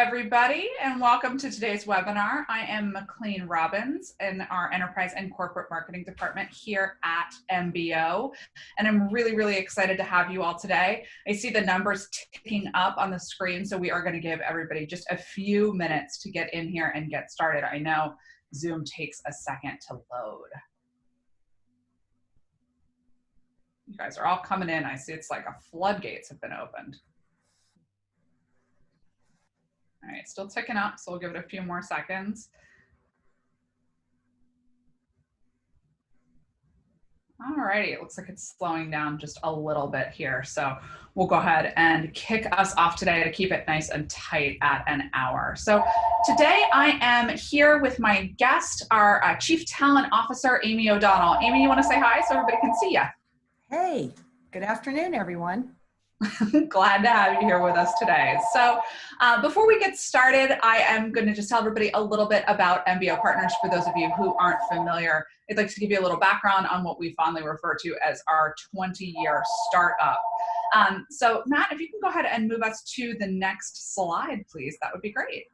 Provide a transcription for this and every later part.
everybody, and welcome to today's webinar. I am McLean Robbins in our Enterprise and Corporate Marketing Department here at MBO, and I'm really excited to have you all today. I see the numbers ticking up on the screen, so we are going to give everybody just a few minutes to get in here and get started. I know Zoom takes a second to load. You guys are all coming in. I see it's like a floodgates have been opened. All right, still ticking up, so we'll give it a few more seconds. All righty, it looks like it's slowing down just a little bit here. So we'll go ahead and kick us off today to keep it nice and tight at an hour. So today I am here with my guest, our Chief Talent Officer, Amy O'Donnell. Amy, you want to say hi so everybody can see you? Hey, good afternoon, everyone. Glad to have you here with us today. So before we get started, I am going to just tell everybody a little bit about MBO Partners for those of you who aren't familiar. I'd like to give you a little background on what we fondly refer to as our 20-year startup. So Matt, if you can go ahead and move us to the next slide, please, that would be great.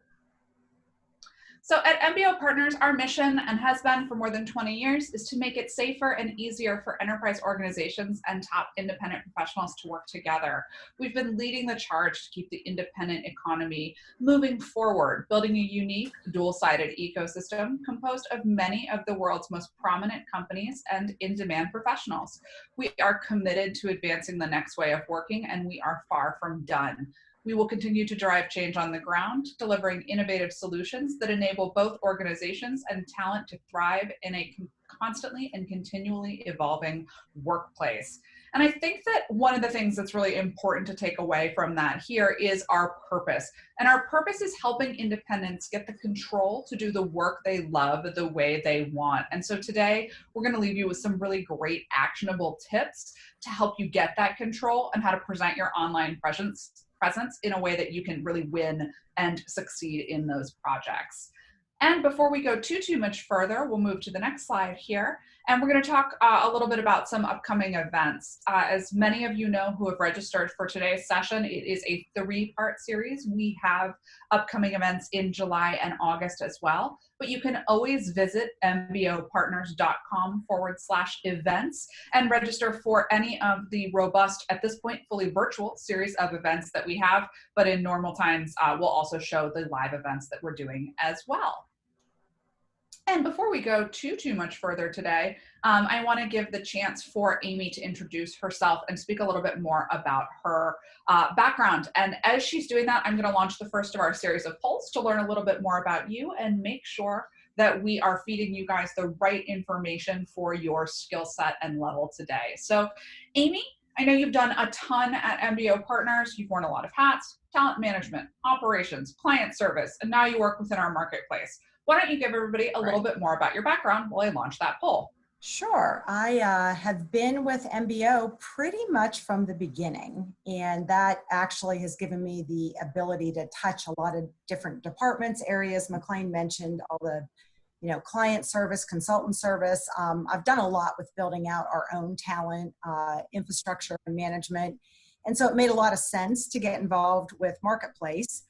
So at MBO Partners, our mission, and has been for more than 20 years, is to make it safer and easier for enterprise organizations and top independent professionals to work together. We've been leading the charge to keep the independent economy moving forward, building a unique dual-sided ecosystem composed of many of the world's most prominent companies and in-demand professionals. We are committed to advancing the next way of working, and we are far from done. We will continue to drive change on the ground, delivering innovative solutions that enable both organizations and talent to thrive in a constantly and continually evolving workplace. And I think that one of the things that's really important to take away from that here is our purpose. And our purpose is helping independents get the control to do the work they love the way they want. And so today, we're going to leave you with some really great actionable tips to help you get that control and how to present your online presence in a way that you can really win and succeed in those projects. And before we go too much further, we'll move to the next slide here. And we're going to talk a little bit about some upcoming events. As many of you know who have registered for today's session, it is a 3-part series. We have upcoming events in July and August as well. But you can always visit mbopartners.com/events and register for any of the robust, at this point, fully virtual series of events that we have. But in normal times, we'll also show the live events that we're doing as well. And before we go too much further today, I want to give the chance for Amy to introduce herself and speak a little bit more about her background. And as she's doing that, I'm going to launch the first of our series of polls to learn a little bit more about you and make sure that we are feeding you guys the right information for your skill set and level today. So Amy, I know you've done a ton at MBO Partners. You've worn a lot of hats: talent management, operations, client service, and now you work within our marketplace. Why don't you give everybody a little bit more about your background while I launch that poll? Sure. I have been with MBO pretty much from the beginning, and that actually has given me the ability to touch a lot of different departments, areas. McLean mentioned all the, client service, consultant service. I've done a lot with building out our own talent, infrastructure and management. And so it made a lot of sense to get involved with Marketplace.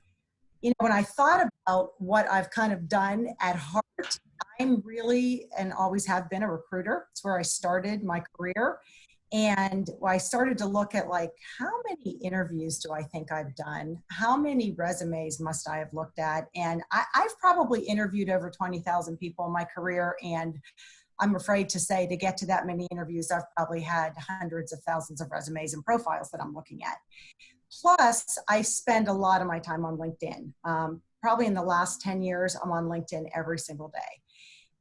When I thought about what I've kind of done at heart, I'm really, and always have been, a recruiter. It's where I started my career. And I started to look at, like, how many interviews do I think I've done? How many resumes must I have looked at? And I've probably interviewed over 20,000 people in my career. And I'm afraid to say, to get to that many interviews, I've probably had hundreds of thousands of resumes and profiles that I'm looking at. Plus, I spend a lot of my time on LinkedIn. Probably in the last 10 years, I'm on LinkedIn every single day.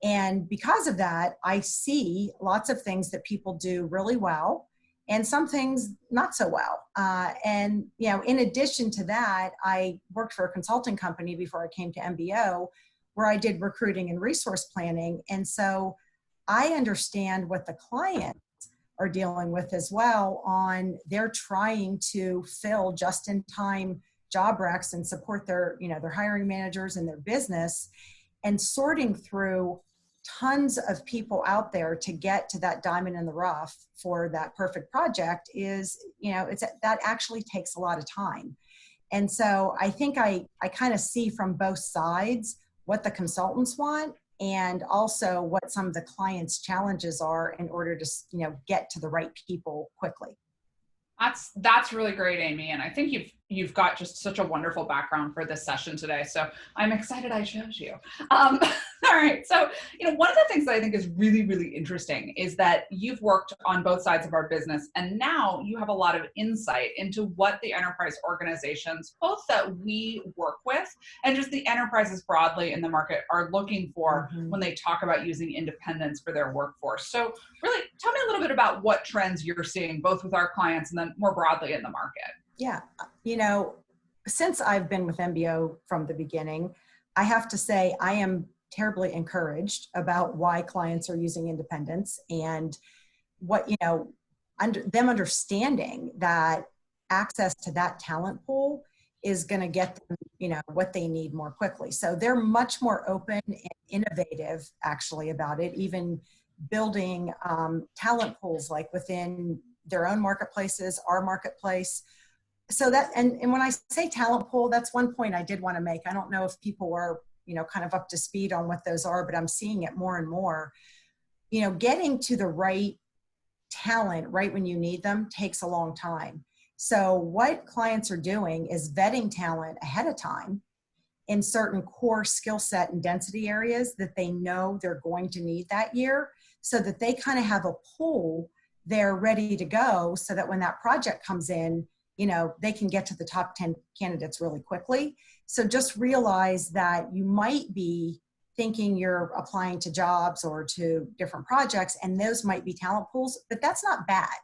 And because of that, I see lots of things that people do really well and some things not so well. And in addition to that, I worked for a consulting company before I came to MBO, where I did recruiting and resource planning. And so I understand what the clients are dealing with as well. They're trying to fill just-in-time job recs and support their hiring managers and their business, and sorting through tons of people out there to get to that diamond in the rough for that perfect project that actually takes a lot of time. And so I think I kind of see from both sides what the consultants want and also what some of the clients' challenges are in order to, get to the right people quickly. That's really great, Amy. And I think you've got just such a wonderful background for this session today. So I'm excited I chose you. Um, all right. So, one of the things that I think is really, really interesting is that you've worked on both sides of our business, and now you have a lot of insight into what the enterprise organizations, both that we work with and just the enterprises broadly in the market, are looking for Mhm. when they talk about using independence for their workforce. So really, tell me a little bit about what trends you're seeing, both with our clients and then more broadly in the market. Yeah. Since I've been with MBO from the beginning, I have to say I am terribly encouraged about why clients are using independence and what, them understanding that access to that talent pool is going to get them, what they need more quickly. So they're much more open and innovative actually about it, even building talent pools like within their own marketplaces, our marketplace. So that, and when I say talent pool, that's one point I did want to make. I don't know if people are, kind of up to speed on what those are, but I'm seeing it more and more. Getting to the right talent right when you need them takes a long time. So what clients are doing is vetting talent ahead of time in certain core skill set and density areas that they know they're going to need that year, so that they kind of have a pool there ready to go, so that when that project comes in, they can get to the top 10 candidates really quickly. So just realize that you might be thinking you're applying to jobs or to different projects, and those might be talent pools, but that's not bad.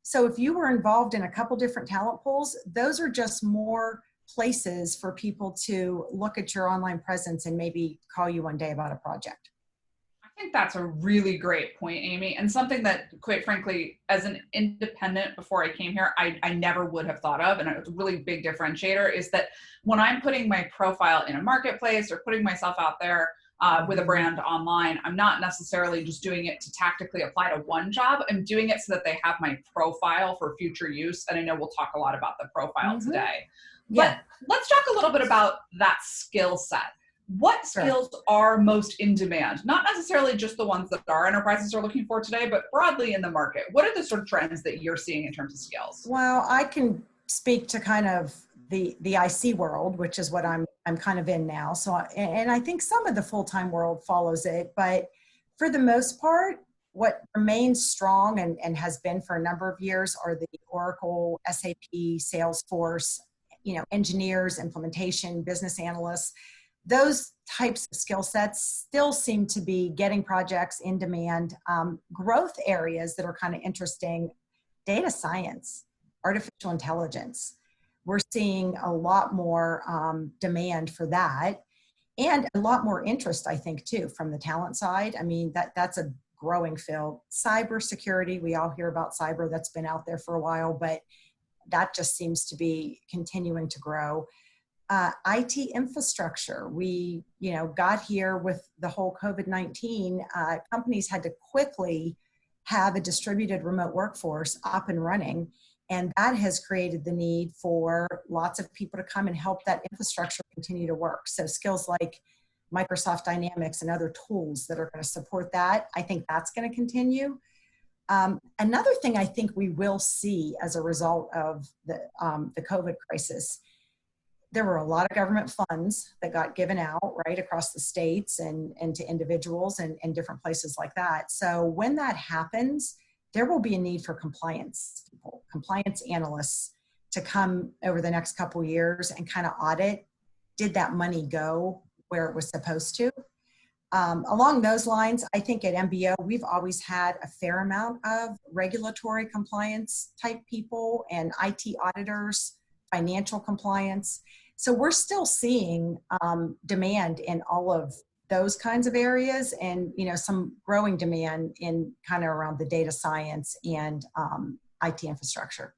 So if you were involved in a couple different talent pools, those are just more places for people to look at your online presence and maybe call you one day about a project. I think that's a really great point, Amy, and something that, quite frankly, as an independent before I came here, I never would have thought of. And a really big differentiator is that when I'm putting my profile in a marketplace or putting myself out there with a brand online, I'm not necessarily just doing it to tactically apply to one job. I'm doing it so that they have my profile for future use. And I know we'll talk a lot about the profile today. But Yeah, let's talk a little bit about that skill set. What sure. skills are most in demand? Not necessarily just the ones that our enterprises are looking for today, but broadly in the market. What are the sort of trends that you're seeing in terms of skills? Well, I can speak to kind of the IC world, which is what I'm kind of in now. So, and I think some of the full-time world follows it, but for the most part, what remains strong and has been for a number of years are the Oracle, SAP, Salesforce, engineers, implementation, business analysts. Those types of skill sets still seem to be getting projects in demand. Growth areas that are kind of interesting: data science, artificial intelligence. We're seeing a lot more demand for that, and a lot more interest, I think, too, from the talent side. I mean, that's a growing field. Cybersecurity, we all hear about cyber, that's been out there for a while, but that just seems to be continuing to grow. IT infrastructure. We, got here with the whole COVID-19. Companies had to quickly have a distributed remote workforce up and running, and that has created the need for lots of people to come and help that infrastructure continue to work. So skills like Microsoft Dynamics and other tools that are going to support that, I think that's going to continue. Another thing I think we will see as a result of the COVID crisis, there were a lot of government funds that got given out right across the states and to individuals and different places like that. So when that happens, there will be a need for compliance people, compliance analysts, to come over the next couple of years and kind of audit, did that money go where it was supposed to? Along those lines, I think at MBO, we've always had a fair amount of regulatory compliance type people and IT auditors, financial compliance. So we're still seeing demand in all of those kinds of areas, and some growing demand in kind of around the data science and IT infrastructure.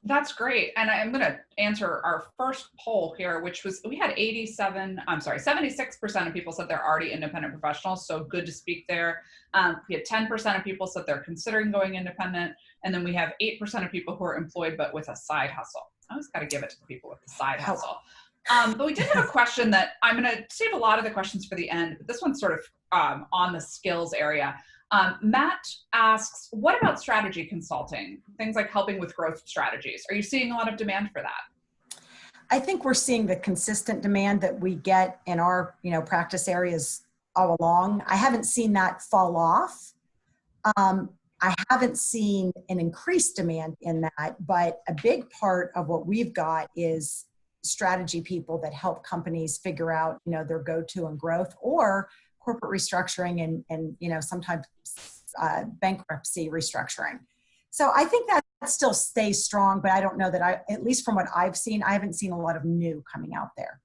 That's great. And I'm going to answer our first poll here, which was, we had 76% of people said they're already independent professionals. So good to speak there. We had 10% of people said they're considering going independent. And then we have 8% of people who are employed, but with a side hustle. I always got to give it to the people with the side How, hustle. But we did have a question that I'm going to save a lot of the questions for the end, but this one's sort of on the skills area. Matt asks, what about strategy consulting? Things like helping with growth strategies. Are you seeing a lot of demand for that? I think we're seeing the consistent demand that we get in our, practice areas all along. I haven't seen that fall off. I haven't seen an increased demand in that, but a big part of what we've got is strategy people that help companies figure out, their go-to and growth, or corporate restructuring and sometimes bankruptcy restructuring. So I think that still stays strong, but I don't know that at least from what I've seen, I haven't seen a lot of new coming out there.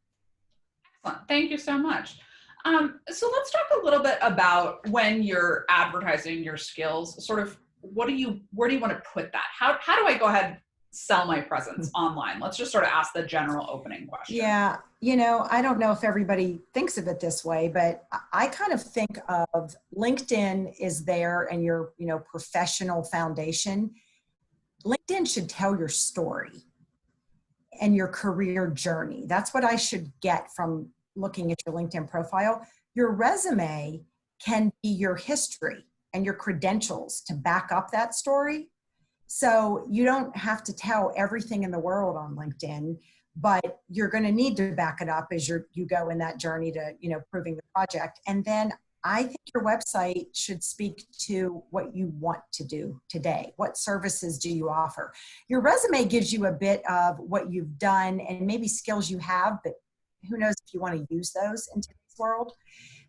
Excellent. Thank you so much. So let's talk a little bit about when you're advertising your skills, sort of where do you want to put that? How do I go ahead and sell my presence online? Let's just sort of ask the general opening question. Yeah. I don't know if everybody thinks of it this way, but I kind of think of LinkedIn is there and your, professional foundation. LinkedIn should tell your story and your career journey. That's what I should get from looking at your LinkedIn profile. Your resume can be your history and your credentials to back up that story. So you don't have to tell everything in the world on LinkedIn, but you're going to need to back it up as you go in that journey to, proving the project. And then I think your website should speak to what you want to do today. What services do you offer? Your resume gives you a bit of what you've done and maybe skills you have, but who knows if you want to use those in today's world.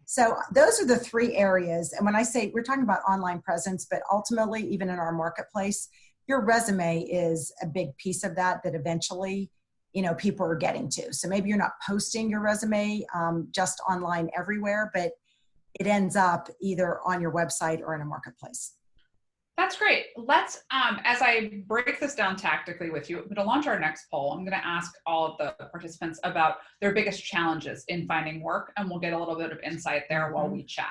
So those are the three areas. And when I say we're talking about online presence, but ultimately even in our marketplace, your resume is a big piece of that eventually, people are getting to. So maybe you're not posting your resume just online everywhere, but it ends up either on your website or in a marketplace. That's great. Let's, as I break this down tactically with you, to launch our next poll, I'm going to ask all of the participants about their biggest challenges in finding work, and we'll get a little bit of insight there while we chat.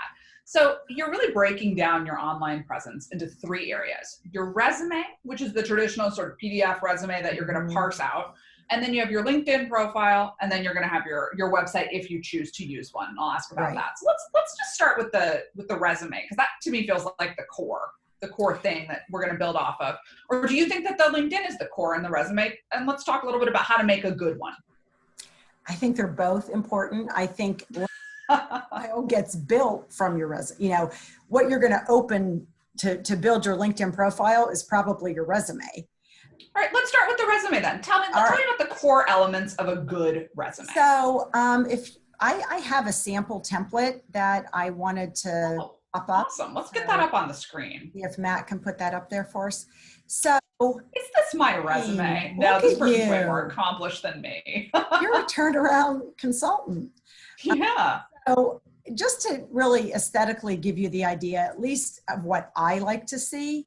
So you're really breaking down your online presence into three areas. Your resume, which is the traditional sort of PDF resume that you're going to parse out. And then you have your LinkedIn profile, and then you're going to have your website if you choose to use one. And I'll ask about that. So let's just start with the resume, because that to me feels like the core thing that we're going to build off of. Or do you think that the LinkedIn is the core and the resume? And let's talk a little bit about how to make a good one. I think they're both important. I think profile gets built from your resume. What you're going to open to build your LinkedIn profile is probably your resume. All right, let's start with the resume then. Tell me about the core elements of a good resume. So if I have a sample template that I wanted to pop up. Awesome. Let's get that up on the screen. If Matt can put that up there for us. So is this my resume? No, this person's way more accomplished than me. You're a turned around consultant. Yeah. So just to really aesthetically give you the idea, at least of what I like to see,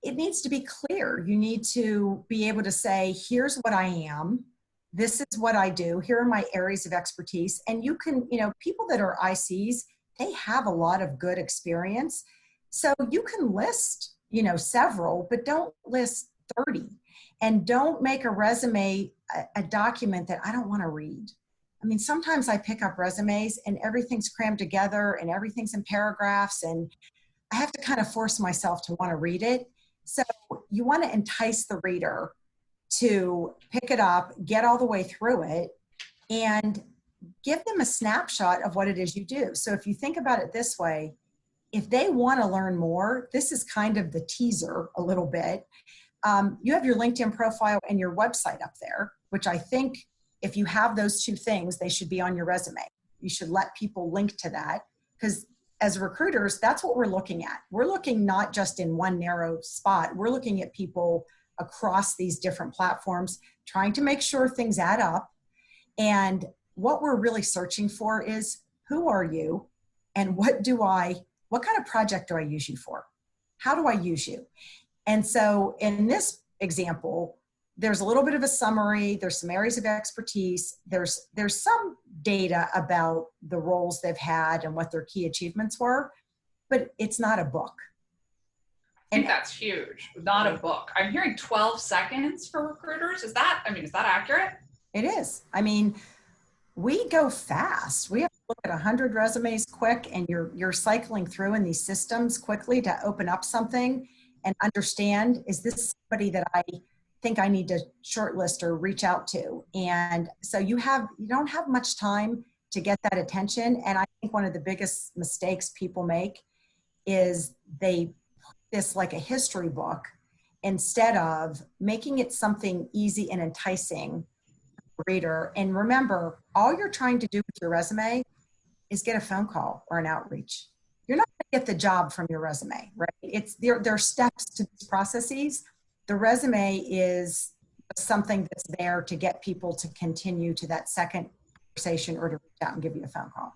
it needs to be clear. You need to be able to say, here's what I am. This is what I do. Here are my areas of expertise. And you can, people that are ICs, they have a lot of good experience. So you can list, several, but don't list 30. And don't make a resume a document that I don't want to read. I mean, sometimes I pick up resumes and everything's crammed together and everything's in paragraphs, and I have to kind of force myself to want to read it. So you want to entice the reader to pick it up, get all the way through it, and give them a snapshot of what it is you do. So if you think about it this way, if they want to learn more, this is kind of the teaser a little bit. You have your LinkedIn profile and your website up there, which I think if you have those two things, they should be on your resume. You should let people link to that, because as recruiters, that's what we're looking at. We're looking not just in one narrow spot. We're looking at people across these different platforms, trying to make sure things add up. And what we're really searching for is, who are you? And what kind of project do I use you for? How do I use you? And so in this example, there's a little bit of a summary. There's some areas of expertise. There's some data about the roles they've had and what their key achievements were, but it's not a book. think that's huge. Not a book. I'm hearing 12 seconds for recruiters. Is that accurate? It is. I mean, we go fast. We have to look at 100 resumes quick, and you're cycling through in these systems quickly to open up something and understand, is this somebody that I think I need to shortlist or reach out to? And so you don't have much time to get that attention. And I think one of the biggest mistakes people make is they put this like a history book instead of making it something easy and enticing reader. And remember, all you're trying to do with your resume is get a phone call or an outreach. You're not going to get the job from your resume, right? There are steps to these processes. The resume is something that's there to get people to continue to that second conversation or to reach out and give you a phone call.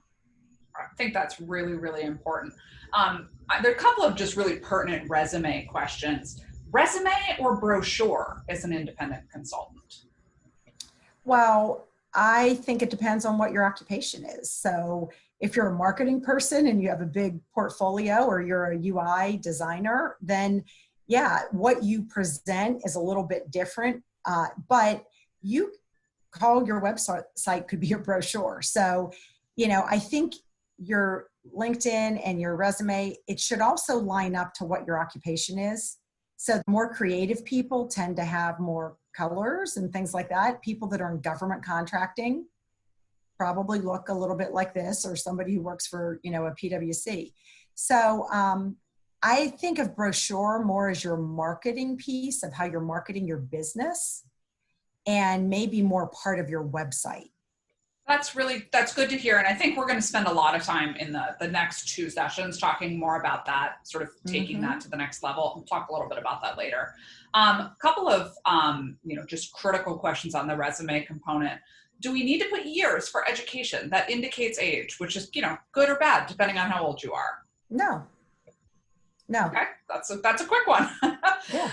I think that's really, really important. There are a couple of just really pertinent resume questions. Resume or brochure as an independent consultant? Well, I think it depends on what your occupation is. So if you're a marketing person and you have a big portfolio, or you're a UI designer, then yeah, what you present is a little bit different. But you call your website could be a brochure. So, I think your LinkedIn and your resume, it should also line up to what your occupation is. So the more creative people tend to have more colors and things like that. People that are in government contracting probably look a little bit like this, or somebody who works for, a PwC. So I think of brochure more as your marketing piece of how you're marketing your business, and maybe more part of your website. That's good to hear. And I think we're going to spend a lot of time in the next 2 sessions talking more about that, sort of taking that to the next level. We'll talk a little bit about that later. A couple of, just critical questions on the resume component. Do we need to put years for education? That indicates age, which is, good or bad, depending on how old you are. No. Okay, that's a quick one. Yeah.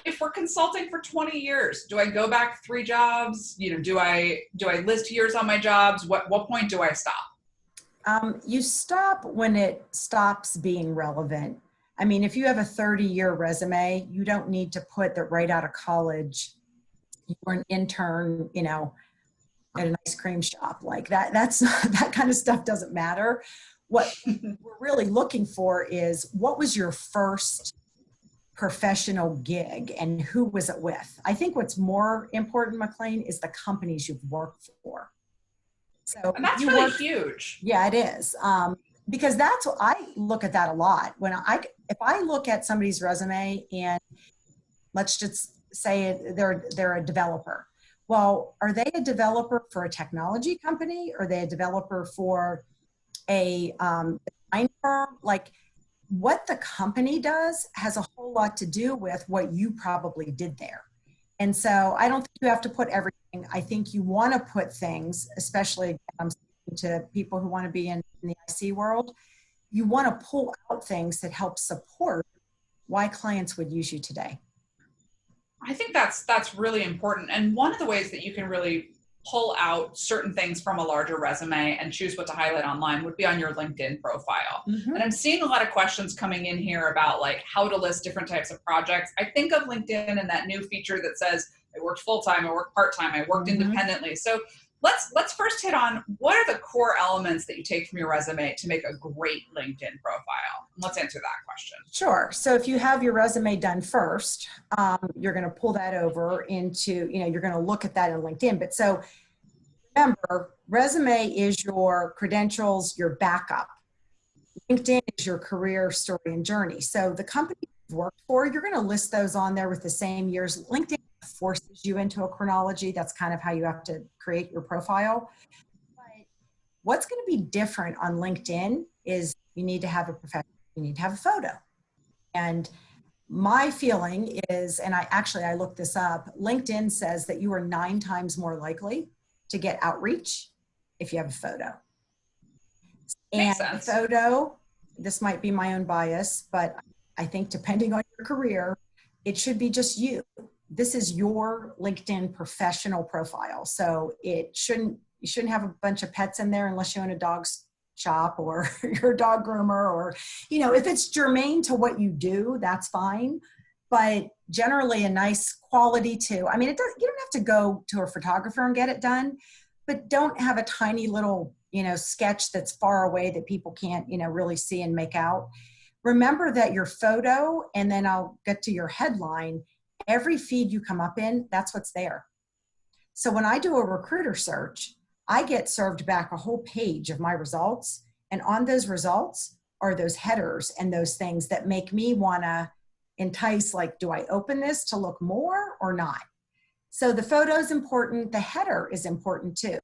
If we're consulting for 20 years, do I go back 3 jobs? Do I list years on my jobs? What point do I stop? You stop when it stops being relevant. I mean, if you have a 30-year resume, you don't need to put that right out of college you were an intern, at an ice cream shop. Like that's that kind of stuff doesn't matter. What we're really looking for is, what was your first professional gig and who was it with? I think what's more important, McLean, is the companies you've worked for. So and that's really huge. Yeah, it is. Because that's what I look at that a lot. If I look at somebody's resume, and let's just say they're a developer. Well, are they a developer for a technology company? Or are they a developer for a design firm? Like, what the company does has a whole lot to do with what you probably did there. And so I don't think you have to put everything. I think you want to put things, especially I'm speaking to people who want to be in the IC world, you want to pull out things that help support why clients would use you today. I think that's really important. And one of the ways that you can really pull out certain things from a larger resume and choose what to highlight online would be on your LinkedIn profile. Mm-hmm. And I'm seeing a lot of questions coming in here about like how to list different types of projects. I think of LinkedIn and that new feature that says I worked full-time, I worked part-time, I worked independently. So let's first hit on, what are the core elements that you take from your resume to make a great LinkedIn profile? Let's answer that question. Sure. So if you have your resume done first, you're going to pull that over into, you're going to look at that in LinkedIn. But so remember, resume is your credentials, your backup. LinkedIn is your career story and journey. So the company you've worked for, you're going to list those on there with the same years. LinkedIn forces you into a chronology. That's kind of how you have to create your profile. But what's going to be different on LinkedIn is you need to have a professional, you need to have a photo. And my feeling is, and I looked this up, LinkedIn says that you are 9 times more likely to get outreach if you have a photo. And the photo, this might be my own bias, but I think depending on your career, it should be just you. This is your LinkedIn professional profile. So you shouldn't have a bunch of pets in there unless you own a dog shop or your dog groomer, or, if it's germane to what you do, that's fine. But generally a nice quality too. I mean, you don't have to go to a photographer and get it done, but don't have a tiny little, sketch that's far away that people can't, really see and make out. Remember that your photo, and then I'll get to your headline, every feed you come up in, that's what's there. So when I do a recruiter search, I get served back a whole page of my results. And on those results are those headers and those things that make me want to entice, like, do I open this to look more or not? So the photo is important. The header is important too.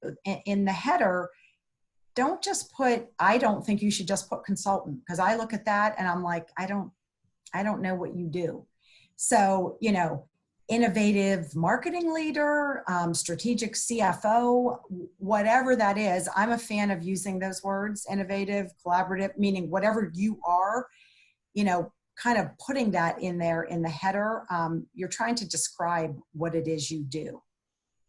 In the header, don't just put, I don't think you should just put consultant, because I look at that and I'm like, I don't know what you do. So, innovative marketing leader, strategic CFO, whatever that is. I'm a fan of using those words, innovative, collaborative, meaning whatever you are, kind of putting that in there in the header. You're trying to describe what it is you do.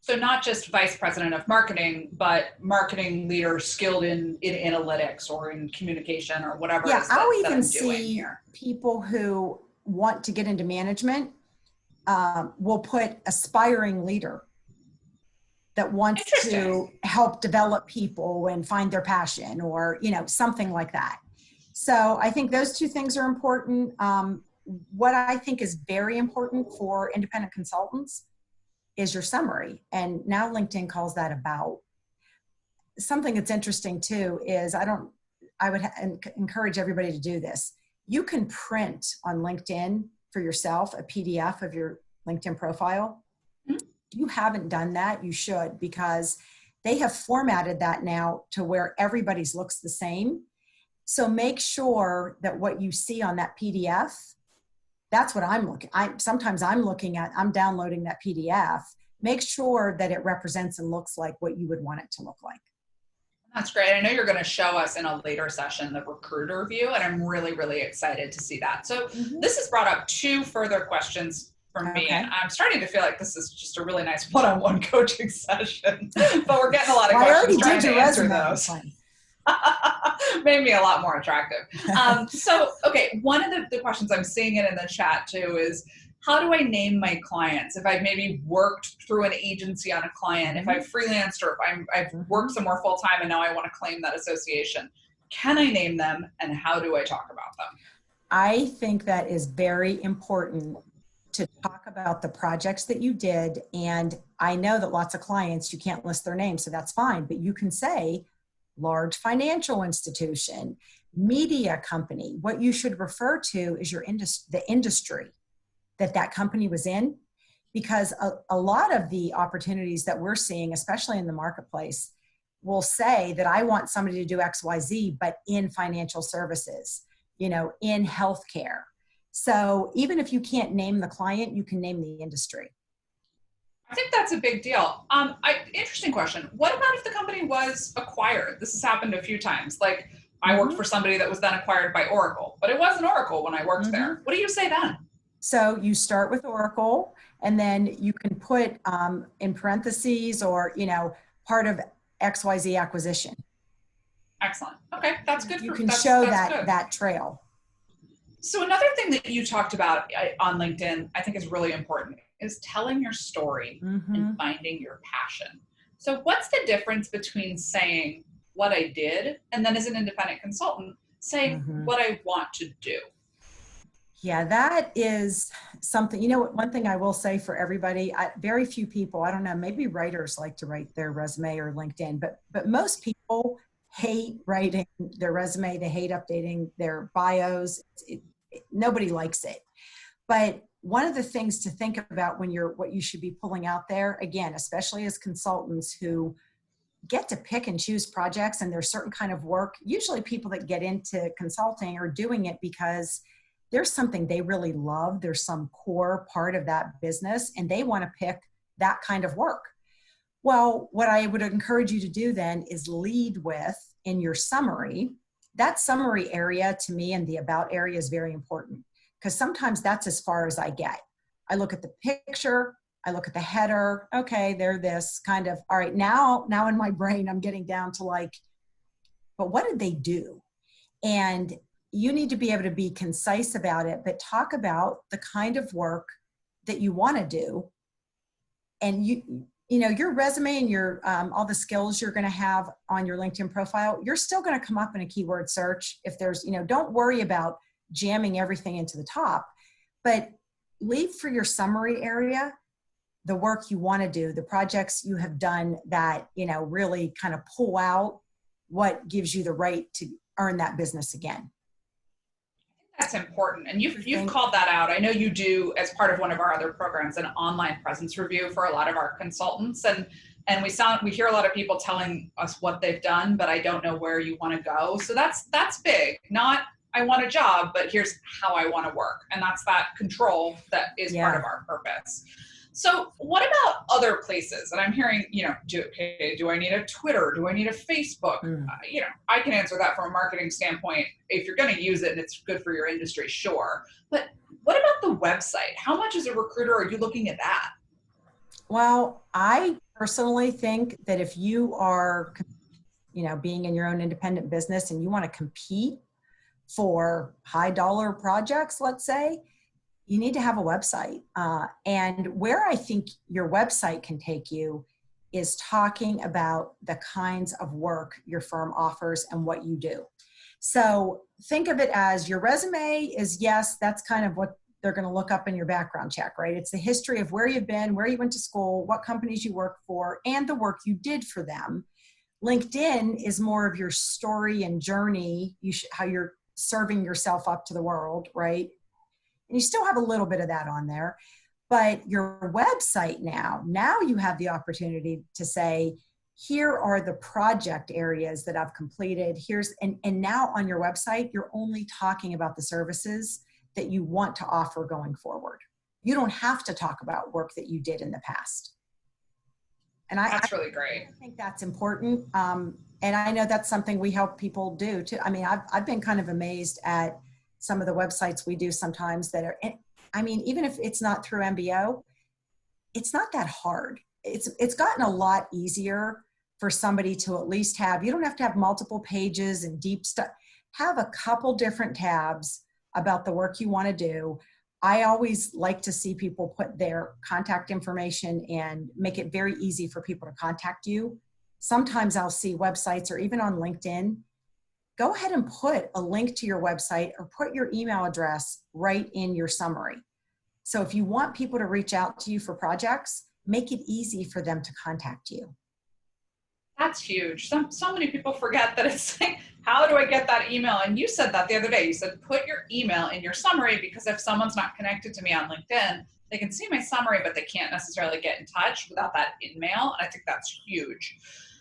So not just vice president of marketing, but marketing leader skilled in analytics or in communication or whatever. Yeah, I'll even see people who want to get into management will put aspiring leader that wants to help develop people and find their passion, or, something like that. So I think those two things are important. What I think is very important for independent consultants is your summary. And now LinkedIn calls that about. Something that's interesting too is I would encourage everybody to do this. You can print on LinkedIn for yourself a PDF of your LinkedIn profile. Mm-hmm. If you haven't done that, you should, because they have formatted that now to where everybody's looks the same. So make sure that what you see on that PDF, that's what I'm looking. Sometimes I'm downloading that PDF. Make sure that it represents and looks like what you would want it to look like. That's great. I know you're going to show us in a later session the recruiter view, and I'm really, really excited to see that. So This has brought up two further questions for me, and I'm starting to feel like this is just a really nice one-on-one coaching session, but we're getting a lot of questions trying to answer those. Made me a lot more attractive. Okay, one of the questions I'm seeing it in the chat too is, how do I name my clients? If I've maybe worked through an agency on a client, if I've freelanced, or if I've worked somewhere full time and now I want to claim that association, can I name them, and how do I talk about them? I think that is very important to talk about the projects that you did. And I know that lots of clients, you can't list their names, so that's fine, but you can say large financial institution, media company. What you should refer to is the industry that company was in, because a lot of the opportunities that we're seeing, especially in the marketplace, will say that I want somebody to do XYZ, but in financial services, in healthcare. So even if you can't name the client, you can name the industry. I think that's a big deal. Interesting question. What about if the company was acquired? This has happened a few times. Like, I worked for somebody that was then acquired by Oracle, but it wasn't Oracle when I worked there. What do you say then? So you start with Oracle, and then you can put in parentheses, or, part of XYZ acquisition. Excellent. Okay, that's good. You can show that trail. So another thing that you talked about on LinkedIn, I think is really important, is telling your story and finding your passion. So what's the difference between saying what I did, and then as an independent consultant, saying what I want to do? Yeah, that is something, one thing I will say for everybody, very few people, I don't know, maybe writers like to write their resume or LinkedIn, but most people hate writing their resume. They hate updating their bios. Nobody likes it. But one of the things to think about what you should be pulling out there, again, especially as consultants who get to pick and choose projects, and there's certain kind of work, usually people that get into consulting are doing it because there's something they really love. There's some core part of that business, and they want to pick that kind of work. Well, what I would encourage you to do then is lead with, in your summary, that summary area to me, and the about area is very important, because sometimes that's as far as I get. I look at the picture, I look at the header, okay, they're this kind of, all right, now in my brain, I'm getting down to like, but what did they do? And you need to be able to be concise about it, but talk about the kind of work that you want to do. And you know, your resume and your all the skills you're going to have on your LinkedIn profile, you're still going to come up in a keyword search. If there's, you know, don't worry about jamming everything into the top, but leave for your summary area the work you want to do, the projects you have done that, you know, really kind of pull out what gives you the right to earn that business again. That's important. And you've called that out. I know you do, as part of one of our other programs, an online presence review for a lot of our consultants. And we hear a lot of people telling us what they've done, but I don't know where you want to go. So that's big. Not I want a job, but here's how I want to work. And that's that control that is part of our purpose. So what about other places? And I'm hearing, you know, do I need a Twitter? Do I need a Facebook? You know, I can answer that from a marketing standpoint. If you're going to use it and it's good for your industry, sure. But what about the website? How much as a recruiter are you looking at that? Well, I personally think that if you are, you know, being in your own independent business and you want to compete for high dollar projects, let's say, you need to have a website. And where I think your website can take you is talking about the kinds of work your firm offers and what you do. So think of it as your resume is, yes, that's kind of what they're going to look up in your background check, right? It's the history of where you've been, where you went to school, what companies you work for, and the work you did for them. LinkedIn is more of your story and journey, how you're serving yourself up to the world, right? And you still have a little bit of that on there, but your website now you have the opportunity to say, here are the project areas that I've completed. And now on your website, you're only talking about the services that you want to offer going forward. You don't have to talk about work that you did in the past. And that's really great. I think that's important. And I know that's something we help people do too. I mean, I've been kind of amazed at some of the websites we do sometimes that are, I mean, even if it's not through MBO, it's not that hard. It's gotten a lot easier for somebody to at least have, you don't have to have multiple pages and deep stuff. Have a couple different tabs about the work you want to do. I always like to see people put their contact information and make it very easy for people to contact you. Sometimes I'll see websites or even on LinkedIn, go ahead and put a link to your website or put your email address right in your summary. So if you want people to reach out to you for projects, make it easy for them to contact you. That's huge. So many people forget that it's like, how do I get that email? And you said that the other day. You said, put your email in your summary, because if someone's not connected to me on LinkedIn, they can see my summary, but they can't necessarily get in touch without that email. And I think that's huge.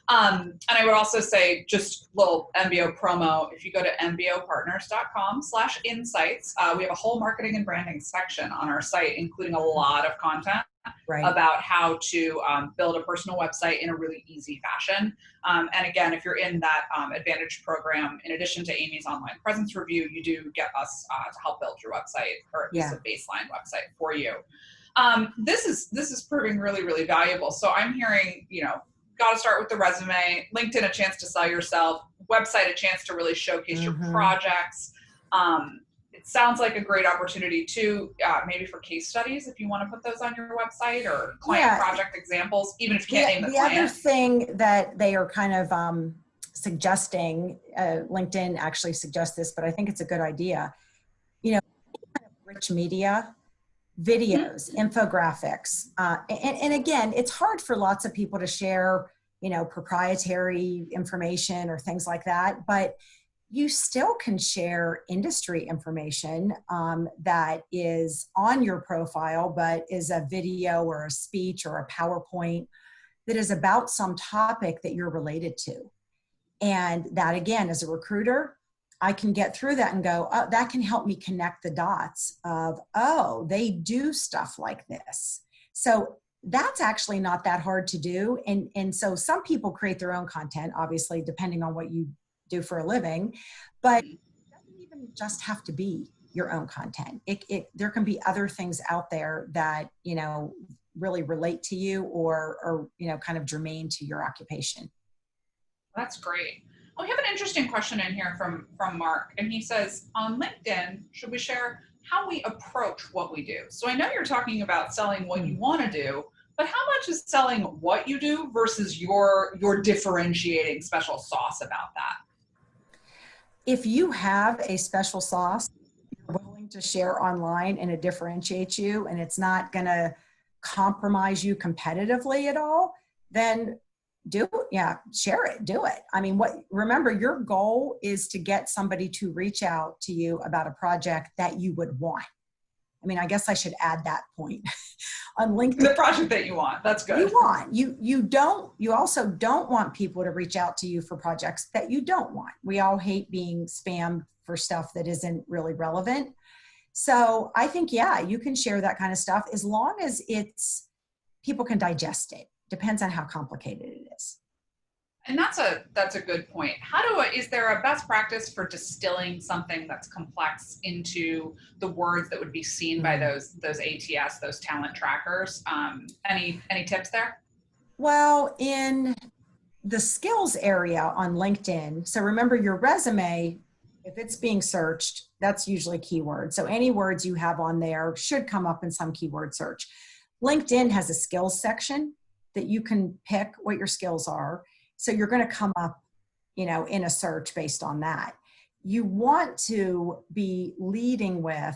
And I would also say, just a little MBO promo, if you go to mbopartners.com/insights, we have a whole marketing and branding section on our site, including a lot of content about how to build a personal website in a really easy fashion. And again, if you're in that Advantage program, in addition to Amy's online presence review, you do get us to help build your website, or at least a baseline website for you. This is proving really, really valuable. So I'm hearing, you know, got to start with the resume, LinkedIn, a chance to sell yourself, website, a chance to really showcase your projects. It sounds like a great opportunity too, maybe for case studies, if you want to put those on your website, or client project examples, even if you can't name the client. The other thing that they are kind of suggesting, LinkedIn actually suggests this, but I think it's a good idea, you know, rich media, videos, infographics. And again, it's hard for lots of people to share, you know, proprietary information or things like that, but you still can share industry information that is on your profile, but is a video or a speech or a PowerPoint that is about some topic that you're related to. And that, again, as a recruiter, I can get through that and go, oh, that can help me connect the dots of, oh, they do stuff like this. So that's actually not that hard to do. And so some people create their own content, obviously, depending on what you do for a living, but it doesn't even just have to be your own content. There can be other things out there that, you know, really relate to you or, you know, kind of germane to your occupation. That's great. We have an interesting question in here from Mark, and he says, on LinkedIn, should we share how we approach what we do? So I know you're talking about selling what you want to do, but how much is selling what you do versus your differentiating special sauce about that? If you have a special sauce you're willing to share online and it differentiates you and it's not going to compromise you competitively at all, then do it. Yeah, share it, do it. I mean, remember, your goal is to get somebody to reach out to you about a project that you would want. I mean, I guess I should add that point. On LinkedIn, the project that you want. That's good. You also don't want people to reach out to you for projects that you don't want. We all hate being spammed for stuff that isn't really relevant. So I think, yeah, you can share that kind of stuff as long as people can digest it. Depends on how complicated it is. And that's a good point. Is there a best practice for distilling something that's complex into the words that would be seen by those ATS, those talent trackers? Any tips there? Well, in the skills area on LinkedIn, so remember your resume, if it's being searched, that's usually keywords. So any words you have on there should come up in some keyword search. LinkedIn has a skills section that you can pick what your skills are. So you're going to come up, in a search based on that. You want to be leading with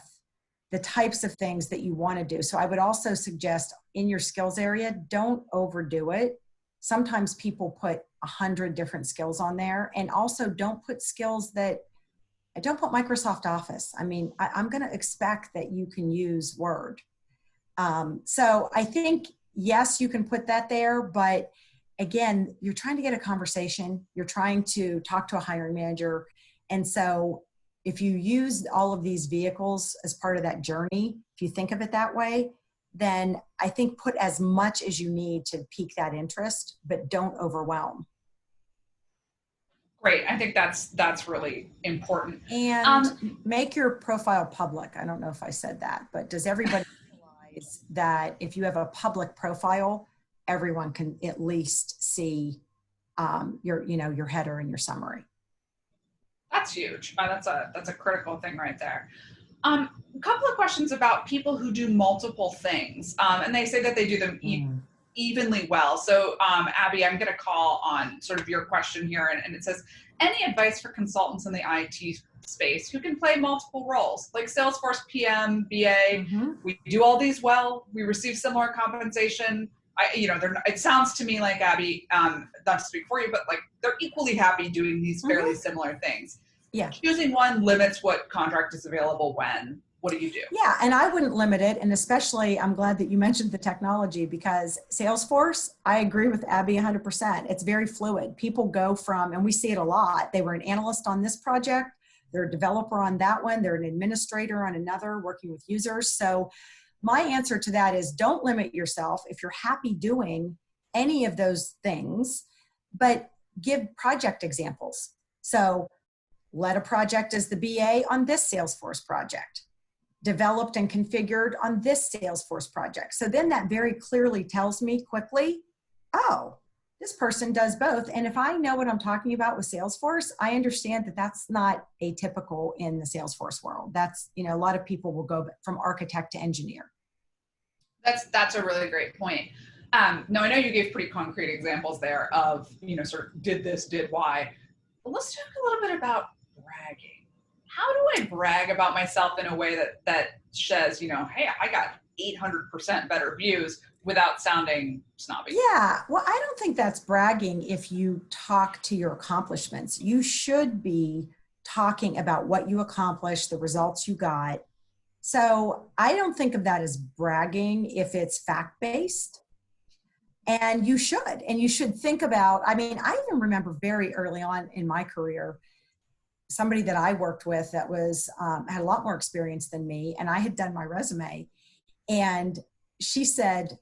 the types of things that you want to do. So I would also suggest in your skills area, don't overdo it. Sometimes people put 100 different skills on there, and also don't put don't put Microsoft Office. I mean, I'm going to expect that you can use Word. So I think, yes, you can put that there, but again, you're trying to get a conversation, you're trying to talk to a hiring manager. And so if you use all of these vehicles as part of that journey, if you think of it that way, then I think put as much as you need to pique that interest, but don't overwhelm. Great. I think that's really important. And make your profile public. I don't know if I said that, but does everybody realize that if you have a public profile, everyone can at least see your header and your summary. That's huge. That's a critical thing right there. A couple of questions about people who do multiple things, and they say that they do them evenly well. So, Abby, I'm going to call on sort of your question here, and it says, any advice for consultants in the IT space who can play multiple roles, like Salesforce PM, BA? We do all these well. We receive similar compensation. It sounds to me like, Abby, not to speak for you, but like they're equally happy doing these fairly similar things. Yeah. Choosing one limits what contract is available when. What do you do? Yeah, and I wouldn't limit it. And especially, I'm glad that you mentioned the technology, because Salesforce, I agree with Abby 100%. It's very fluid. People go from, and we see it a lot, they were an analyst on this project, they're a developer on that one, they're an administrator on another, working with users. So my answer to that is, don't limit yourself if you're happy doing any of those things, but give project examples. So led a project as the BA on this Salesforce project, developed and configured on this Salesforce project. So then that very clearly tells me quickly, oh, this person does both. And if I know what I'm talking about with Salesforce, I understand that that's not atypical in the Salesforce world. That's, a lot of people will go from architect to engineer. That's a really great point. Now, I know you gave pretty concrete examples there of, sort of did this, did why. But let's talk a little bit about bragging. How do I brag about myself in a way that says, hey, I got 800% better views without sounding snobby? Yeah, well, I don't think that's bragging if you talk to your accomplishments. You should be talking about what you accomplished, the results you got. So I don't think of that as bragging if it's fact-based. And you should think about, I even remember very early on in my career, somebody that I worked with that was, had a lot more experience than me, and I had done my resume, and she said,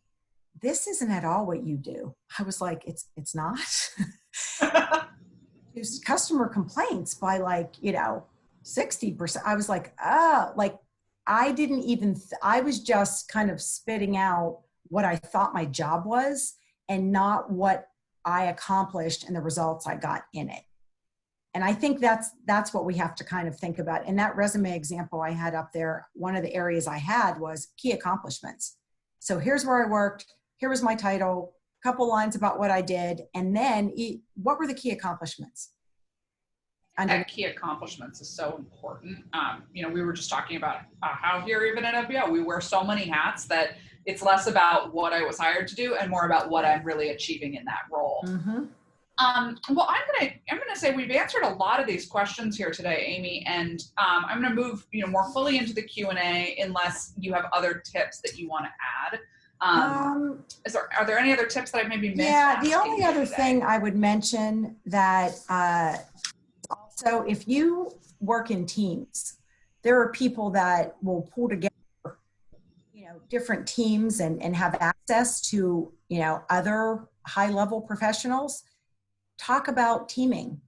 this isn't at all what you do. I was like, it's not. There's customer complaints by 60%. I was like, I was just kind of spitting out what I thought my job was and not what I accomplished and the results I got in it. And I think that's what we have to kind of think about. In that resume example I had up there, one of the areas I had was key accomplishments. So here's where I worked, here was my title, a couple lines about what I did, and then what were the key accomplishments? That key accomplishments is so important. We were just talking about how here, even at MBO, we wear so many hats that it's less about what I was hired to do and more about what I'm really achieving in that role. Mm-hmm. Well, I'm gonna say we've answered a lot of these questions here today, Amy, and I'm gonna move more fully into the Q&A unless you have other tips that you want to add. Are there any other tips that I've maybe missed? Yeah, the only other thing I would mention that also, if you work in teams, there are people that will pull together different teams and have access to other high-level professionals. Talk about teaming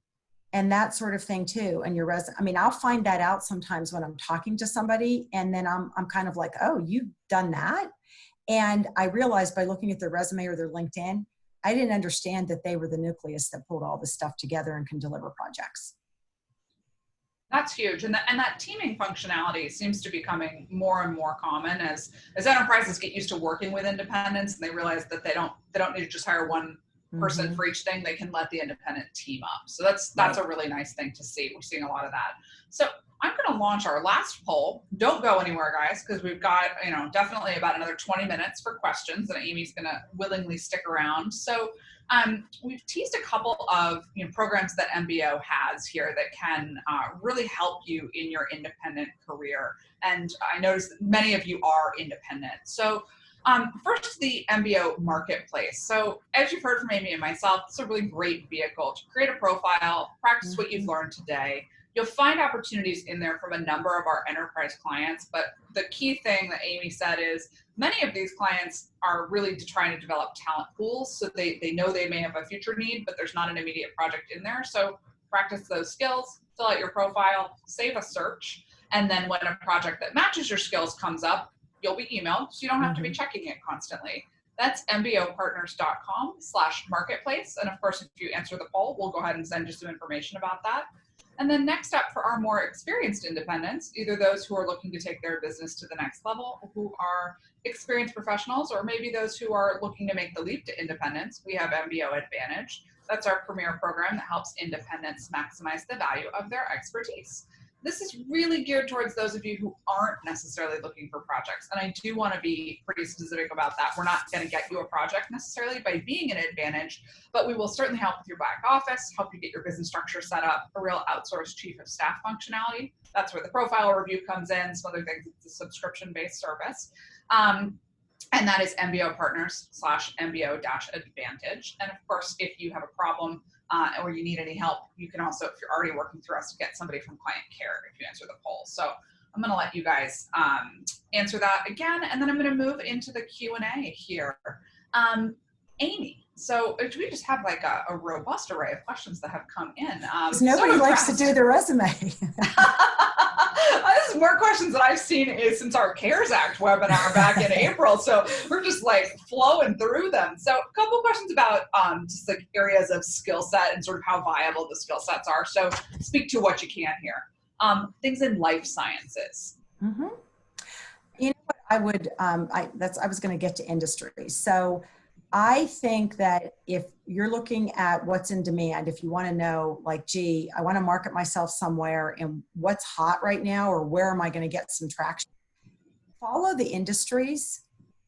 and that sort of thing too. And your resume, I mean, I'll find that out sometimes when I'm talking to somebody, and then I'm kind of like, oh, you've done that? And I realized by looking at their resume or their LinkedIn, I didn't understand that they were the nucleus that pulled all this stuff together and can deliver projects. That's huge. And that teaming functionality seems to be becoming more and more common as enterprises get used to working with independents, and they realize that they don't need to just hire one person Mm-hmm. for each thing. They can let the independent team up. So that's a really nice thing to see. We're seeing a lot of that. So I'm going to launch our last poll. Don't go anywhere, guys, because we've got definitely about another 20 minutes for questions, and Amy's going to willingly stick around. So we've teased a couple of programs that MBO has here that can really help you in your independent career. And I noticed that many of you are independent. So first, the MBO Marketplace. So as you've heard from Amy and myself, it's a really great vehicle to create a profile, practice what you've learned today. You'll find opportunities in there from a number of our enterprise clients, but the key thing that Amy said is many of these clients are really trying to develop talent pools, so they know they may have a future need, but there's not an immediate project in there. So practice those skills, fill out your profile, save a search, and then when a project that matches your skills comes up, you'll be emailed, so you don't have to be checking it constantly. That's mbopartners.com/marketplace. And of course, if you answer the poll, we'll go ahead and send you some information about that. And then next up, for our more experienced independents, either those who are looking to take their business to the next level, who are experienced professionals, or maybe those who are looking to make the leap to independence, we have MBO Advantage. That's our premier program that helps independents maximize the value of their expertise. This is really geared towards those of you who aren't necessarily looking for projects. And I do want to be pretty specific about that. We're not going to get you a project necessarily by being an Advantage, but we will certainly help with your back office, help you get your business structure set up, a real outsourced chief of staff functionality. That's where the profile review comes in, some other things. It's a subscription-based service. And that is mbopartners/mbo-advantage. And of course, if you have a problem or you need any help, you can also, if you're already working through us, get somebody from client care if you answer the poll. So I'm going to let you guys answer that again, and then I'm going to move into the Q&A here. Amy, so do we just have like a robust array of questions that have come in? Nobody likes to do their resume. This is more questions that I've seen since our CARES Act webinar back in April. So we're just like flowing through them. So a couple questions about just like areas of skill set and sort of how viable the skill sets are. So speak to what you can here. Things in life sciences. Mm-hmm. You know what I would, I was going to get to industry. So I think that if you're looking at what's in demand, if you want to know, like, gee, I want to market myself somewhere and what's hot right now, or where am I going to get some traction, follow the industries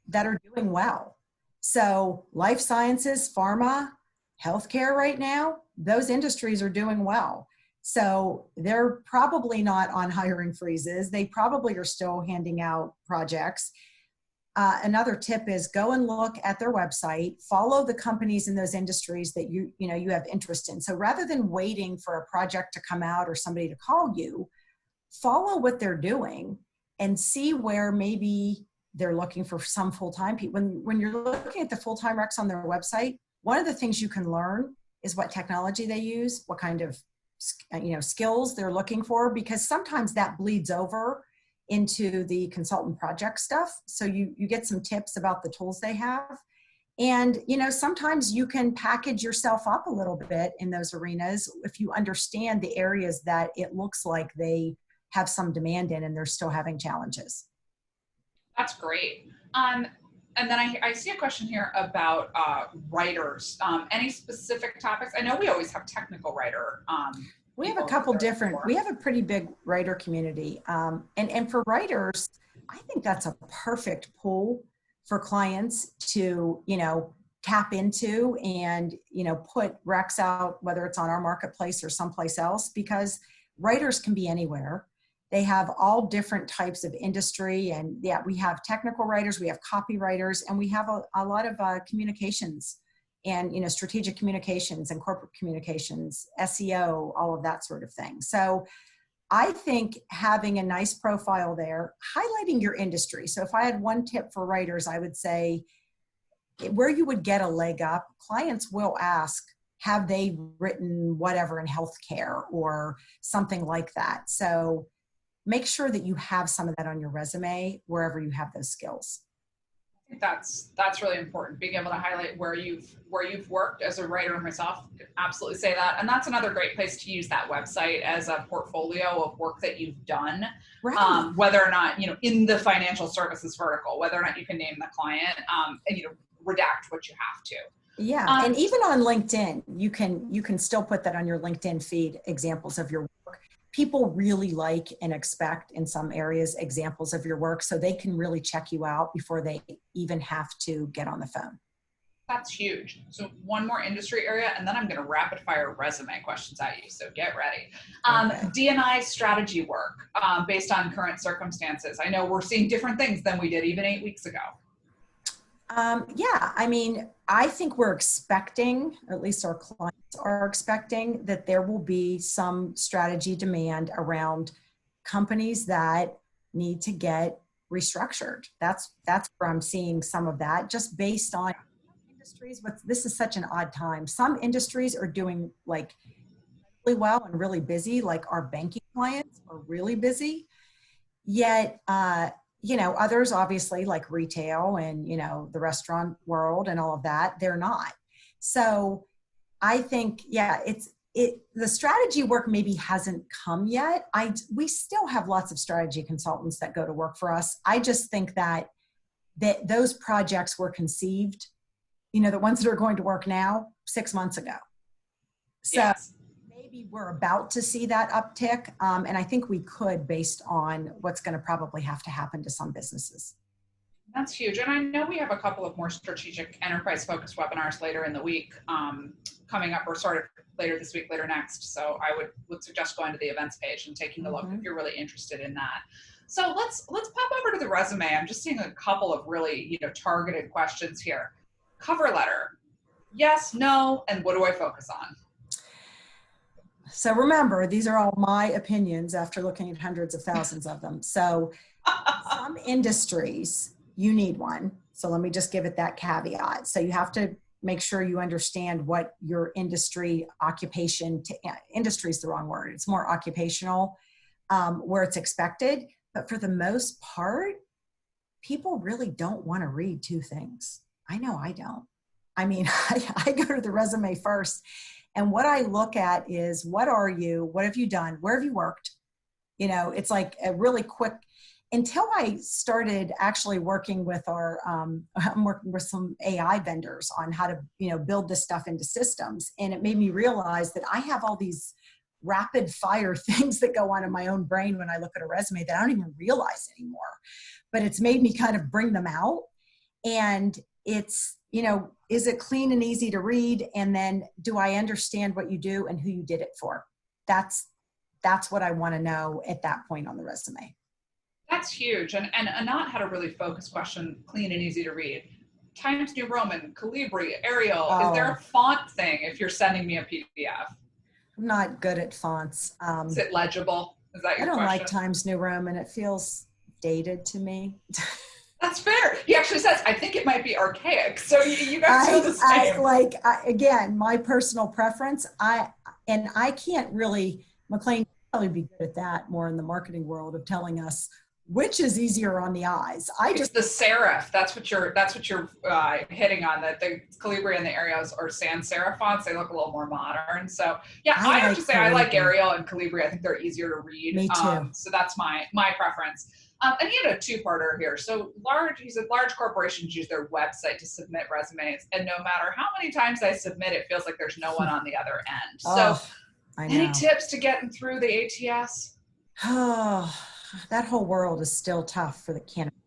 that are doing well. So life sciences, pharma, healthcare right now, those industries are doing well. So they're probably not on hiring freezes. They probably are still handing out projects. Another tip is go and look at their website, follow the companies in those industries that you have interest in. So rather than waiting for a project to come out or somebody to call you, follow what they're doing and see where maybe they're looking for some full-time people. When you're looking at the full-time recs on their website, one of the things you can learn is what technology they use, what kind of skills they're looking for, because sometimes that bleeds over into the consultant project stuff. So you get some tips about the tools they have. And, sometimes you can package yourself up a little bit in those arenas if you understand the areas that it looks like they have some demand in and they're still having challenges. That's great. And then I see a question here about writers. Any specific topics? I know we always have technical writer. We have a couple different, we have a pretty big writer community. And for writers, I think that's a perfect pool for clients to, tap into and, put recs out, whether it's on our marketplace or someplace else, because writers can be anywhere. They have all different types of industry. And yeah, we have technical writers, we have copywriters, and we have a lot of communications and, strategic communications and corporate communications, SEO, all of that sort of thing. So I think having a nice profile there, highlighting your industry. So if I had one tip for writers, I would say where you would get a leg up, clients will ask, have they written whatever in healthcare or something like that? So make sure that you have some of that on your resume wherever you have those skills. I think that's really important. Being able to highlight where you've worked as a writer myself, could absolutely say that. And that's another great place to use that website as a portfolio of work that you've done. Right. Whether or not, in the financial services vertical, whether or not you can name the client, and redact what you have to. Yeah, and even on LinkedIn, you can still put that on your LinkedIn feed, examples of your work. People really like and expect in some areas examples of your work, so they can really check you out before they even have to get on the phone. That's huge. So one more industry area, and then I'm going to rapid fire resume questions at you. So get ready. Okay. D&I strategy work based on current circumstances. I know we're seeing different things than we did even 8 weeks ago. Yeah, I mean, I think we're expecting, or at least our clients are expecting, that there will be some strategy demand around companies that need to get restructured. That's where I'm seeing some of that, just based on industries. But this is such an odd time. Some industries are doing like really well and really busy, like our banking clients are really busy. Yet, others obviously like retail and, the restaurant world and all of that, they're not. So I think, yeah, the strategy work maybe hasn't come yet. We still have lots of strategy consultants that go to work for us. I just think that those projects were conceived, the ones that are going to work now, 6 months ago. So yes. Maybe we're about to see that uptick. And I think we could, based on what's going to probably have to happen to some businesses. That's huge. And I know we have a couple of more strategic enterprise focused webinars later in the week coming up, or sort of later this week, later next. So I would suggest going to the events page and taking a look if you're really interested in that. So let's pop over to the resume. I'm just seeing a couple of really, targeted questions here. Cover letter. Yes, no, and what do I focus on? So remember, these are all my opinions after looking at hundreds of thousands of them. So some industries, you need one. So let me just give it that caveat. So you have to make sure you understand what your industry industry is the wrong word. It's more occupational, where it's expected. But for the most part, people really don't want to read two things. I know I don't. I mean, I go to the resume first. And what I look at is, what are you? What have you done? Where have you worked? It's like a really quick, until I started actually working with I'm working with some AI vendors on how to, build this stuff into systems. And it made me realize that I have all these rapid fire things that go on in my own brain when I look at a resume that I don't even realize anymore. But it's made me kind of bring them out. And it's, is it clean and easy to read? And then do I understand what you do and who you did it for? That's what I want to know at that point on the resume. That's huge. And Anat had a really focused question, clean and easy to read. Times New Roman, Calibri, Arial. Oh. Is there a font thing if you're sending me a PDF? I'm not good at fonts. Is it legible? Is that your question? I don't like Times New Roman. It feels dated to me. That's fair. He actually says, I think it might be archaic. So you guys feel the same. Again, my personal preference, I can't really, McLean probably be good at that more in the marketing world of telling us which is easier on the eyes. It's the serif. That's what you're hitting on. That the Calibri and the Arials are sans serif fonts. They look a little more modern. So yeah, I have to say I like Arial and Calibri. I think they're easier to read. Me too. So that's my preference. And he had a two-parter here. So he said large corporations use their website to submit resumes, and no matter how many times I submit, it feels like there's no one on the other end. So any tips to getting through the ATS? Oh, that whole world is still tough for the candidate.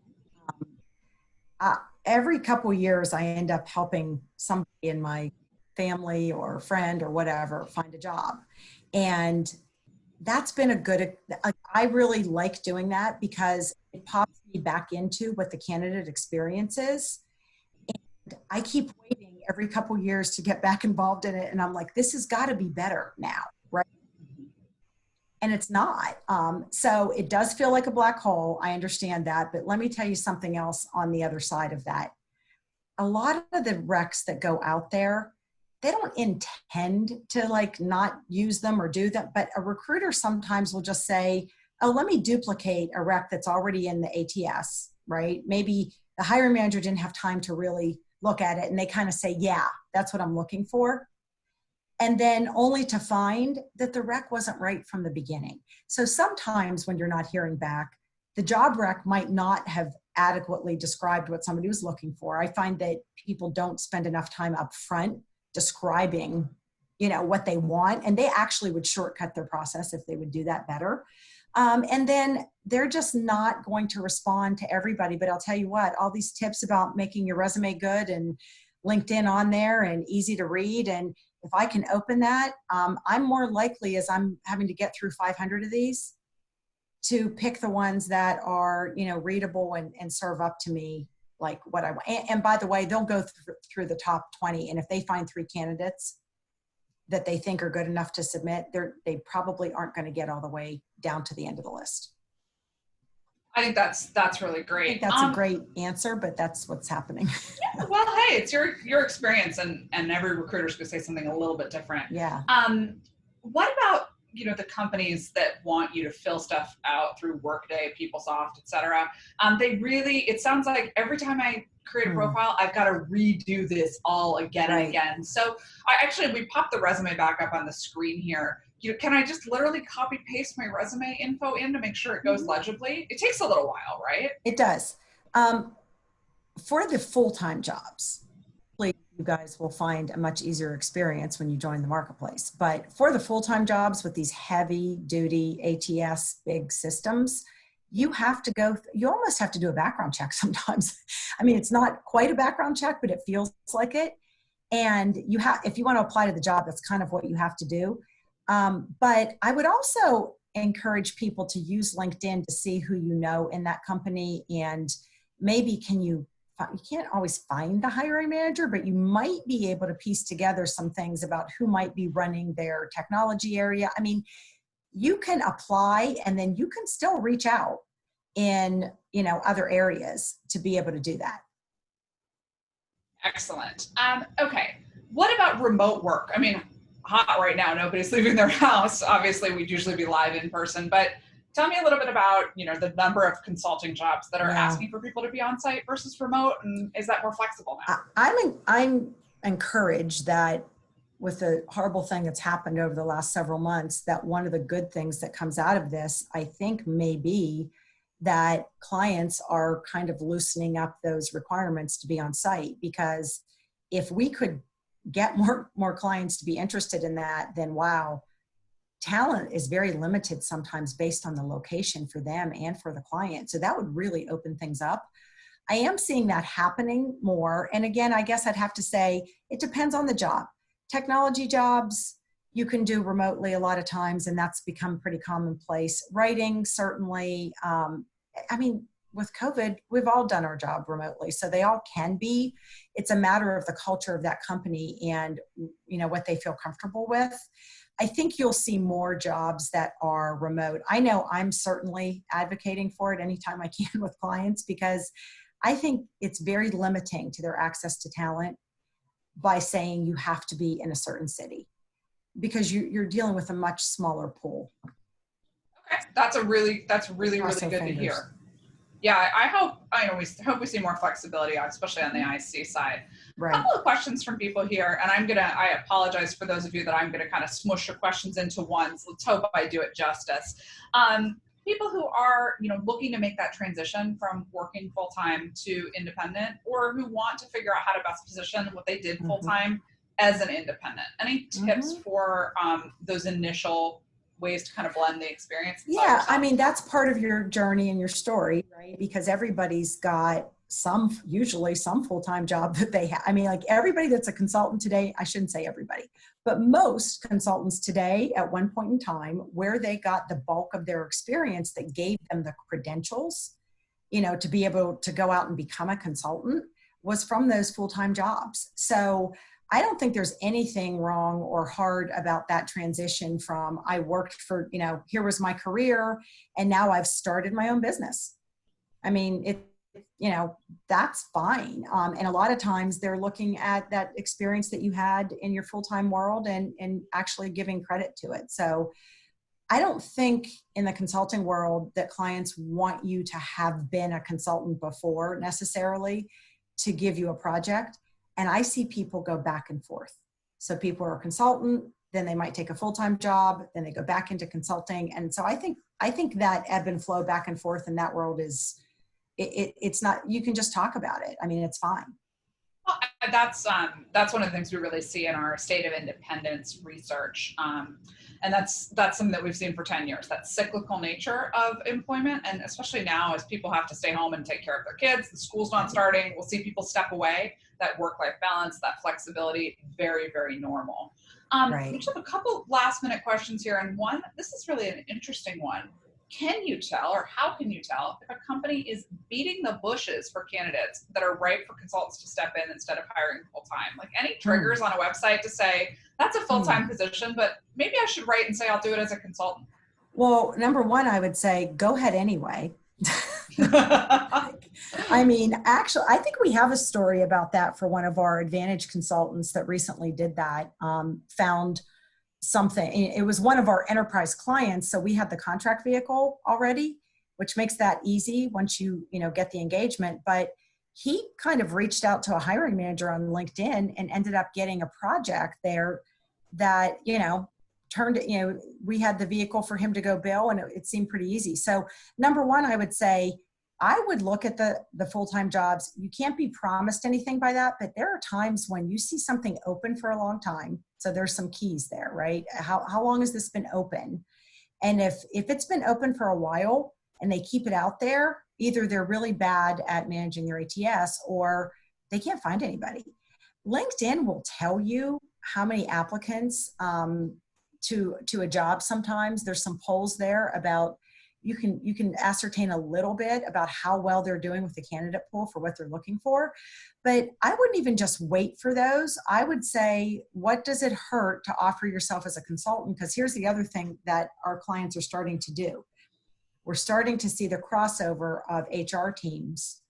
Every couple of years, I end up helping somebody in my family or friend or whatever find a job. And that's been I really like doing that because it pops me back into what the candidate experience is. And I keep waiting every couple of years to get back involved in it. And I'm like, this has got to be better now, right? And it's not. So it does feel like a black hole. I understand that. But let me tell you something else on the other side of that. A lot of the recs that go out there, they don't intend to like not use them or do them. But a recruiter sometimes will just say, oh, let me duplicate a rec that's already in the ATS, right? Maybe the hiring manager didn't have time to really look at it. And they kind of say, yeah, that's what I'm looking for. And then only to find that the rec wasn't right from the beginning. So sometimes when you're not hearing back, the job rec might not have adequately described what somebody was looking for. I find that people don't spend enough time up front describing, what they want, and they actually would shortcut their process if they would do that better. And then they're just not going to respond to everybody. But I'll tell you what, all these tips about making your resume good and LinkedIn on there and easy to read, and if I can open that, I'm more likely, as I'm having to get through 500 of these, to pick the ones that are, readable and serve up to me like what I want. And by the way, they'll go through the top 20. And if they find 3 candidates that they think are good enough to submit, they probably aren't going to get all the way down to the end of the list. I think that's really great. I think that's a great answer, but that's what's happening. Yeah, well, hey, it's your experience, and every recruiter's going to say something a little bit different. Yeah. What about the companies that want you to fill stuff out through Workday, PeopleSoft, et cetera? It sounds like every time I create a profile, I've got to redo this all again and again. So we popped the resume back up on the screen here. Can I just literally copy paste my resume info in to make sure it goes legibly? It takes a little while, right? It does. For the full-time jobs, you guys will find a much easier experience when you join the marketplace. But for the full-time jobs with these heavy duty ATS big systems, you almost have to do a background check sometimes. I mean, it's not quite a background check, but it feels like it. And if you want to apply to the job, that's kind of what you have to do. But I would also encourage people to use LinkedIn to see who you know in that company. And maybe you can't always find the hiring manager, but you might be able to piece together some things about who might be running their technology area. I mean, you can apply and then you can still reach out in, other areas to be able to do that. Excellent. Okay. What about remote work? I mean, hot right now, nobody's leaving their house. Obviously, we'd usually be live in person, but tell me a little bit about, the number of consulting jobs that are asking for people to be on site versus remote, and is that more flexible now? I'm encouraged that with the horrible thing that's happened over the last several months, that one of the good things that comes out of this, I think, may be that clients are kind of loosening up those requirements to be on site, because if we could get more clients to be interested in that, then wow, talent is very limited sometimes based on the location for them and for the client. So that would really open things up. I am seeing that happening more. And again, I guess I'd have to say it depends on the job. Technology jobs, you can do remotely a lot of times, and that's become pretty commonplace. Writing, certainly. With COVID, we've all done our job remotely, so they all can be. It's a matter of the culture of that company and what they feel comfortable with. I think you'll see more jobs that are remote. I know I'm certainly advocating for it anytime I can with clients, because I think it's very limiting to their access to talent by saying you have to be in a certain city, because you're dealing with a much smaller pool. Okay, that's really good to hear. Yeah, we hope we see more flexibility, especially on the IC side. A Right. couple of questions from people here, and I apologize for those of you that I'm gonna kind of smush your questions into one. So let's hope I do it justice. People who are, looking to make that transition from working full time to independent, or who want to figure out how to best position what they did full Hmm. time as an independent. Any tips Hmm. for those initial ways to kind of blend the experience and sell Yeah, I yourself? mean, that's part of your journey and your story, right? Because everybody's got usually some full-time job that they have. I mean, like everybody that's a consultant today, I shouldn't say everybody, but most consultants today at one point in time, where they got the bulk of their experience that gave them the credentials, to be able to go out and become a consultant was from those full-time jobs. So I don't think there's anything wrong or hard about that transition from I worked for, here was my career and now I've started my own business. I mean, that's fine. And a lot of times they're looking at that experience that you had in your full-time world and actually giving credit to it. So I don't think in the consulting world that clients want you to have been a consultant before necessarily to give you a project. And I see people go back and forth. So people are a consultant, then they might take a full-time job, then they go back into consulting. And so I think that ebb and flow back and forth in that world it's not, you can just talk about it. I mean, it's fine. Well, that's one of the things we really see in our state of independence research, and that's something that we've seen for 10 years. That cyclical nature of employment, and especially now as people have to stay home and take care of their kids, the school's not starting. We'll see people step away. That work-life balance, that flexibility, very, very normal. We Right. just have a couple last-minute questions here, and one, this is really an interesting one. Can you tell, or how can you tell, if a company is beating the bushes for candidates that are ripe for consultants to step in instead of hiring full time? Like any Hmm. triggers on a website to say, that's a full time Hmm. position, but maybe I should write and say I'll do it as a consultant? Well, number one, I would say go ahead anyway. I mean, actually, I think we have a story about that for one of our Advantage consultants that recently did that. Found something. It was one of our enterprise clients, so we had the contract vehicle already, which makes that easy once you get the engagement. But he kind of reached out to a hiring manager on LinkedIn and ended up getting a project there that turned we had the vehicle for him to go bill, and it seemed pretty easy. So number one, I would say I would look at the full-time jobs. You can't be promised anything by that, but there are times when you see something open for a long time. So there's some keys there, right? How long has this been open? And if it's been open for a while and they keep it out there, either they're really bad at managing their ATS or they can't find anybody. LinkedIn will tell you how many applicants to a job. Sometimes there's some polls there about you can ascertain a little bit about how well they're doing with the candidate pool for what they're looking for. But I wouldn't even just wait for those. I would say, what does it hurt to offer yourself as a consultant? Because here's the other thing that our clients are starting to do. We're starting to see the crossover of HR teams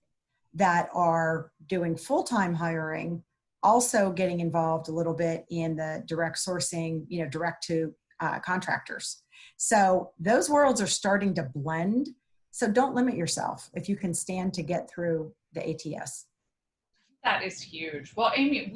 that are doing full-time hiring, also getting involved a little bit in the direct sourcing, direct to contractors. So those worlds are starting to blend. So don't limit yourself if you can stand to get through the ATS. That is huge. Well, Amy,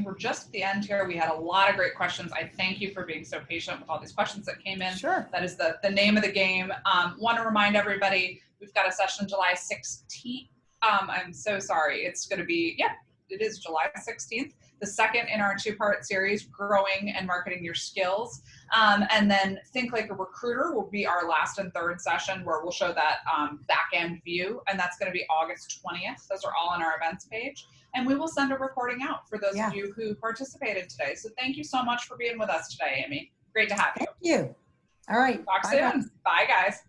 we're just at the end here. We had a lot of great questions. I thank you for being so patient with all these questions that came in. Sure. That is the name of the game. Want to remind everybody, we've got a session July 16th. I'm so sorry. It's going to be, it is July 16th, the second in our two-part series, Growing and Marketing Your Skills. And then Think Like a Recruiter will be our last and third session where we'll show that back-end view, and that's going to be August 20th. Those are all on our events page. And we will send a recording out for those Yeah. of you who participated today. So thank you so much for being with us today, Amy. Great to have you. Thank you. All right. Talk Bye, guys. soon. Bye, guys.